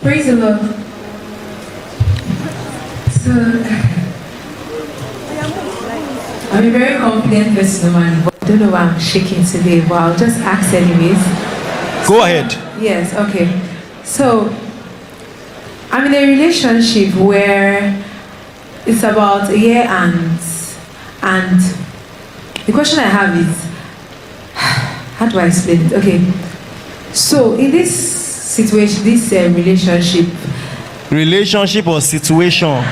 Praise the Lord. So, I'm a very confident person, man, but I don't know why I'm shaking today, but I'll just ask anyways. Go ahead. Yes, okay. So, I'm in a relationship where it's about a year and the question I have is, how do I explain it? Okay. So, in this situation, this relationship or situation,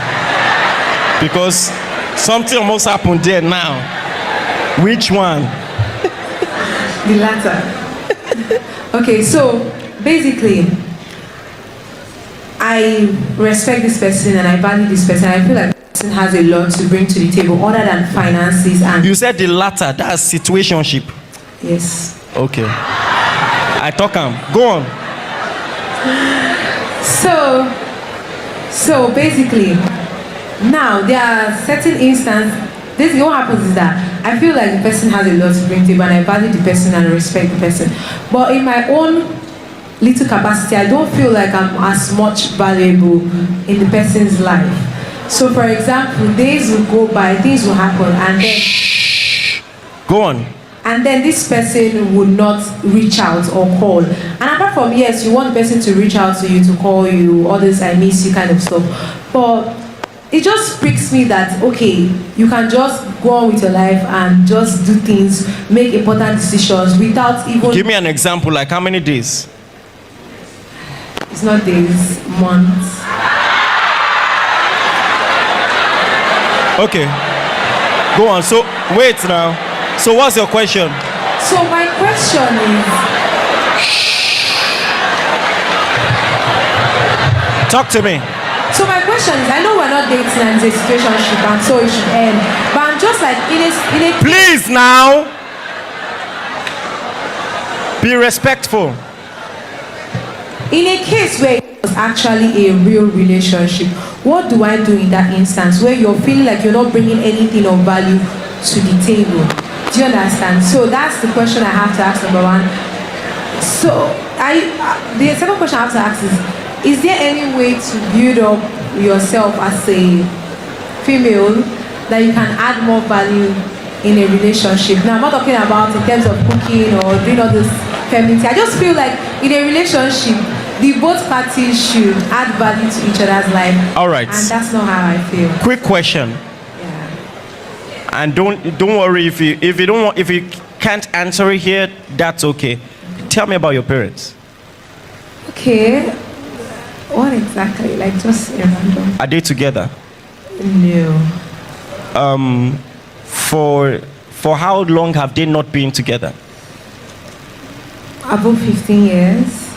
because something must happen there now. Which one? The latter. Okay, so basically, I respect this person and I value this person. I feel like this person has a lot to bring to the table other than finances and... You said the latter, that's situationship. Yes. Okay. I talk him. Go on. So basically, now there are certain instances. This what happens is that I feel like the person has a lot to bring to table and I value the person and I respect the person. But in my own little capacity, I don't feel like I'm as much valuable in the person's life. So for example, days will go by, things will happen, and then... Shh. Go on. And then this person would not reach out or call. And apart from, yes, you want the person to reach out to you, to call you, all this I miss you kind of stuff. But it just freaks me that, okay, you can just go on with your life and just do things, make important decisions without even... Give me an example, like how many days? It's not days, months. Okay. Go on. So, wait now. So what's your question? So my question is... Talk to me. So my question is, I know we're not dating and it's a situationship and so it should end. But I'm just like, in a... Please now. Be respectful. In a case where it was actually a real relationship, what do I do in that instance where you're feeling like you're not bringing anything of value to the table? Do you understand? So that's the question I have to ask, number one. So the second question I have to ask is there any way to build up yourself as a female that you can add more value in a relationship? Now I'm not talking about in terms of cooking or doing all this femininity. I just feel like in a relationship, the both parties should add value to each other's life. All right. And that's not how I feel. Quick question. And don't worry if you can't answer it here, that's okay. Tell me about your parents. Okay. What exactly? Like just a random. Are they together? No. For how long have they not been together? About 15 years.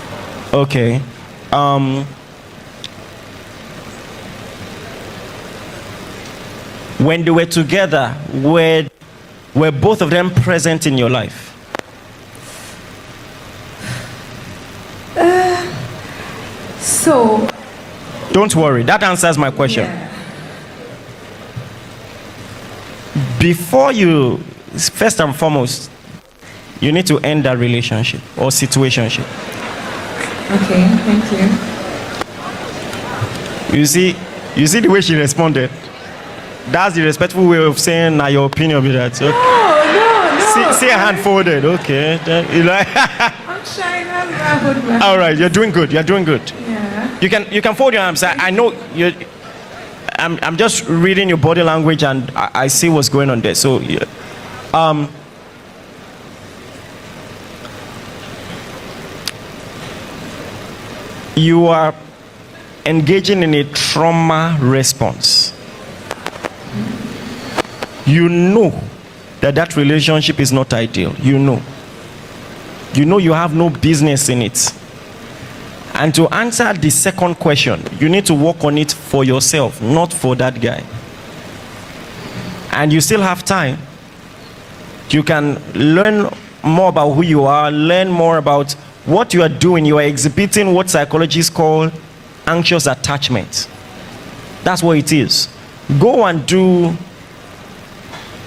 Okay. When they were together, were both of them present in your life? So... Don't worry, that answers my question. Yeah. Before you, first and foremost, you need to end that relationship or situationship. Okay, thank you. You see the way she responded? That's the respectful way of saying now your opinion with that. Okay. No. See a hand folded. Okay. Then you like I'm shy. All right, you're doing good. Yeah. You can fold your arms. I know you. I'm just reading your body language and I see what's going on there. So you are engaging in a trauma response. You know that relationship is not ideal. You know you have no business in it. And to answer the second question, you need to work on it for yourself, not for that guy. And you still have time. You can learn more about who you are, learn more about what you are doing. You are exhibiting what psychologists call anxious attachment. That's what it is. Go and do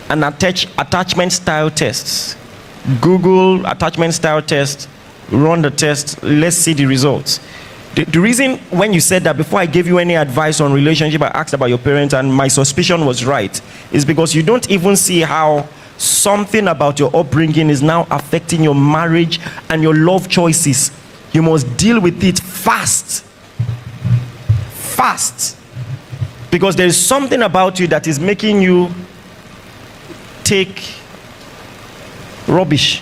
an attachment style test. Google attachment style test, run the test, let's see the results. The reason when you said that, before I gave you any advice on relationship, I asked about your parents, and my suspicion was right, is because you don't even see how something about your upbringing is now affecting your marriage and your love choices. You must deal with it fast. Fast. Because there is something about you that is making you take rubbish.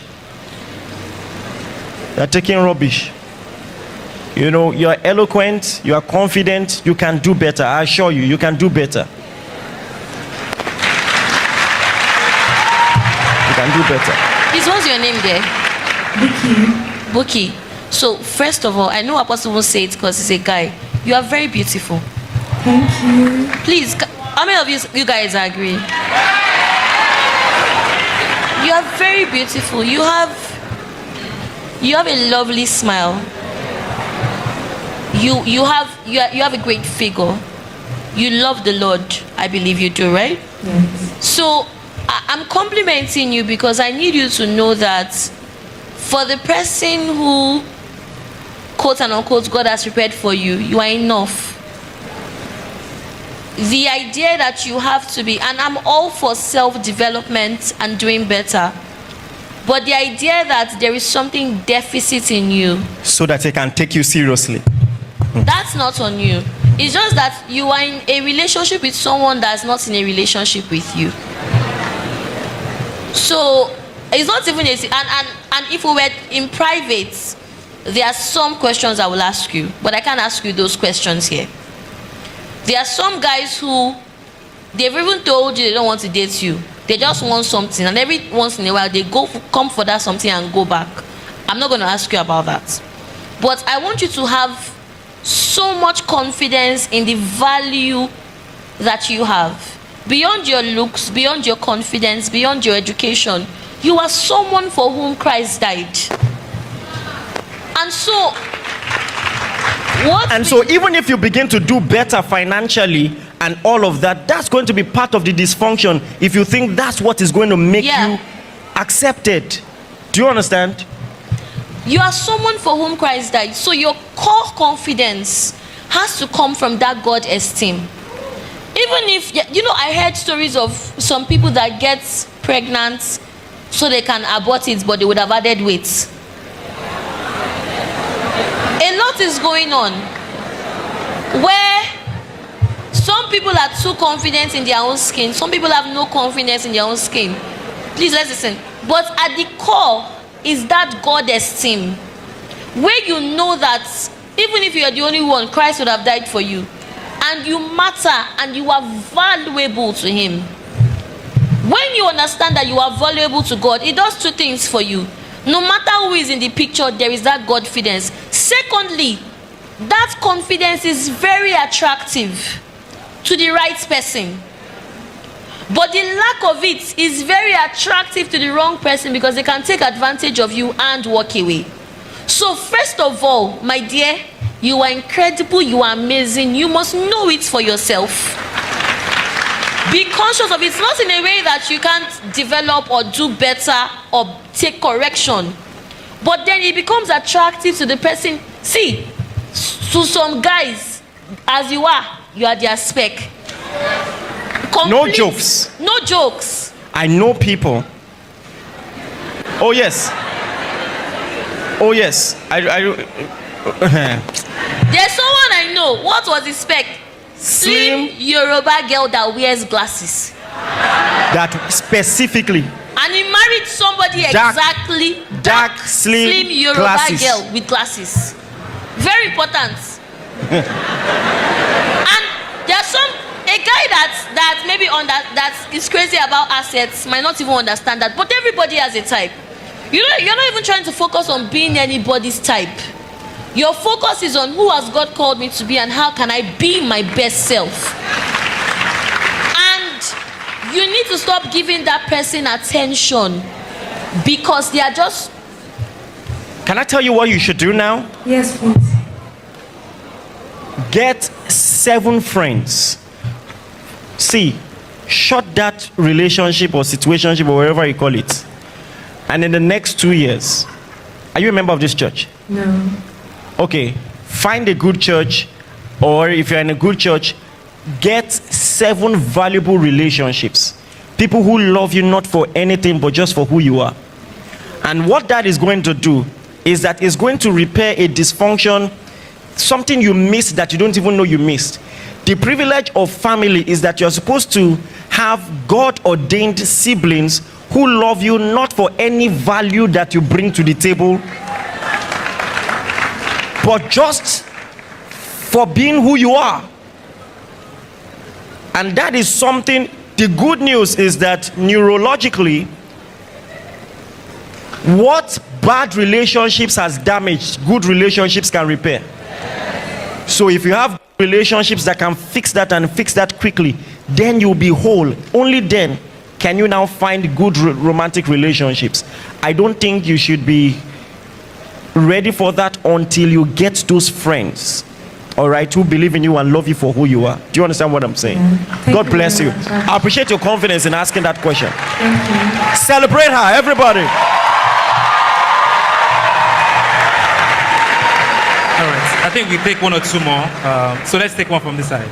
You are taking rubbish. You know, you are eloquent, you are confident, you can do better. I assure you, you can do better. You can do better. Please, what's your name there? Buki. Buki. So, first of all, I know Apostle won't say it because he's a guy. You are very beautiful. Thank you. Please, how many of you guys agree? You are very beautiful. You have a lovely smile. You have a great figure. You love the Lord. I believe you do, right? Yes. So I'm complimenting you because I need you to know that for the person who, quote and unquote, God has prepared for you, you are enough. The idea that you have to be, and I'm all for self-development and doing better, but the idea that there is something deficit in you, so that they can take you seriously. that's not on you. It's just that you are in a relationship with someone that's not in a relationship with you. So it's not even a, and if we were in private, there are some questions I will ask you, but I can't ask you those questions here. There are some guys who, they've even told you they don't want to date you. They just want something, and every once in a while they come for that something and go back. I'm not going to ask you about that. But I want you to have so much confidence in the value that you have. Beyond your looks, beyond your confidence, beyond your education, you are someone for whom Christ died. And so, so even if you begin to do better financially and all of that, that's going to be part of the dysfunction if you think that's what is going to make you accepted. Do you understand? You are someone for whom Christ died. So your core confidence has to come from that God esteem. Even if, you know, I heard stories of some people that get pregnant so they can abort it, but they would have added weight. A lot is going on where some people are too confident in their own skin. Some people have no confidence in their own skin. Please, let's listen. But at the core is that God esteem, where you know that even if you are the only one, Christ would have died for you, and you matter and you are valuable to Him. When you understand that you are valuable to God, it does two things for you. No matter who is in the picture, there is that confidence. Secondly, that confidence is very attractive to the right person. But the lack of it is very attractive to the wrong person because they can take advantage of you and walk away. So first of all, my dear, you are incredible, you are amazing. You must know it for yourself. Be conscious of it. It's not in a way that you can't develop or do better or take correction. But then it becomes attractive to the person. See, to some guys, as you are their spec. No jokes. No jokes. I know people. Oh yes. Oh yes. There's someone I know. What was his spec? Slim Yoruba girl that wears glasses. That specifically. And he married somebody dark, slim Yoruba glasses. Girl with glasses. Very important. And there's a guy that maybe that is crazy about assets might not even understand that. But everybody has a type. You're not even trying to focus on being anybody's type. Your focus is on who has God called me to be and how can I be my best self. And you need to stop giving that person attention because they are just... Can I tell you what you should do now? Yes, please. Get 7 friends. See, shut that relationship or situationship or whatever you call it. And in the next 2 years, are you a member of this church? No. Okay, find a good church, or if you're in a good church, get 7 valuable relationships. People who love you not for anything but just for who you are. And what that is going to do is that it's going to repair a dysfunction, something you missed that you don't even know you missed. The privilege of family is that you're supposed to have God-ordained siblings who love you not for any value that you bring to the table, but just for being who you are. And that is something. The good news is that neurologically, what bad relationships has damaged, good relationships can repair. So if you have relationships that can fix that and fix that quickly, then you'll be whole. Only then can you now find good romantic relationships. I don't think you should be ready for that until you get those friends, all right, who believe in you and love you for who you are. Do you understand what I'm saying? God bless you. I appreciate your confidence in asking that question. Thank you. Celebrate her, everybody. All right. I think we take 1 or 2 more. So let's take one from this side.